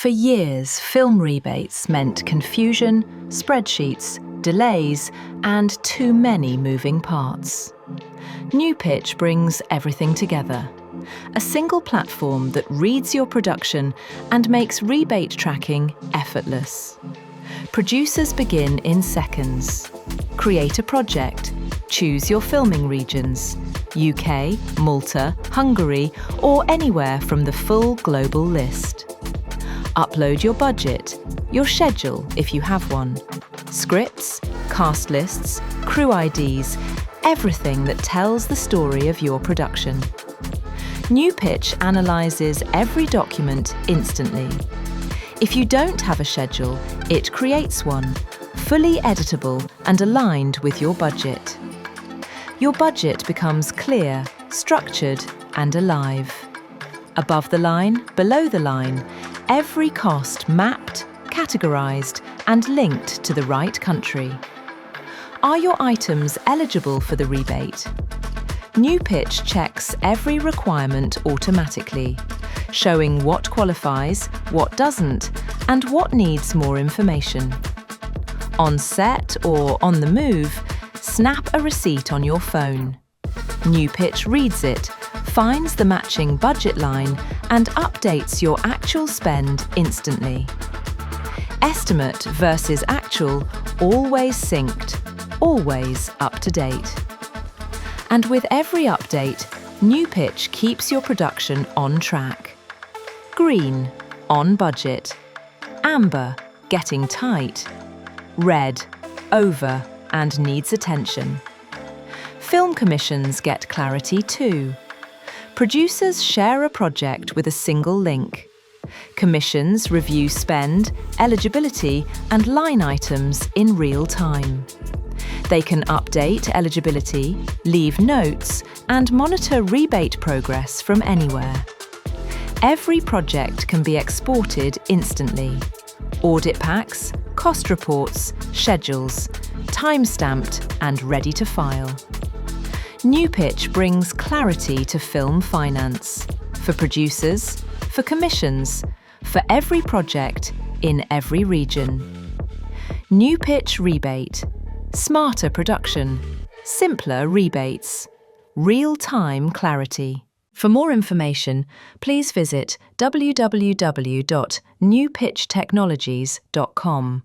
For years, film rebates meant confusion, spreadsheets, delays, and too many moving parts. NuPitch brings everything together. A single platform that reads your production and makes rebate tracking effortless. Producers begin in seconds. Create a project. Choose your filming regions: UK, Malta, Hungary, or anywhere from the full global list. Upload your budget, your schedule if you have one, scripts, cast lists, crew IDs, everything that tells the story of your production. NuPitch analyses every document instantly. If you don't have a schedule, it creates one, fully editable and aligned with your budget. Your budget becomes clear, structured, and alive. Above the line, below the line, every cost mapped, categorized, and linked to the right country. Are your items eligible for the rebate? NuPitch checks every requirement automatically, showing what qualifies, what doesn't, and what needs more information. On set or on the move, snap a receipt on your phone. NuPitch reads it, finds the matching budget line, and updates your actual spend instantly. Estimate versus actual, always synced, always up to date. And with every update, NuPitch keeps your production on track. Green, on budget. Amber, getting tight. Red, over and needs attention. Film commissions get clarity too. Producers share a project with a single link. Commissions review spend, eligibility, and line items in real time. They can update eligibility, leave notes, and monitor rebate progress from anywhere. Every project can be exported instantly. Audit packs, cost reports, schedules, time-stamped and ready to file. NuPitch brings clarity to film finance, for producers, for commissions, for every project in every region. NuPitch Rebate. Smarter production, simpler rebates, real-time clarity. For more information, please visit www.nupitchtechnologies.com.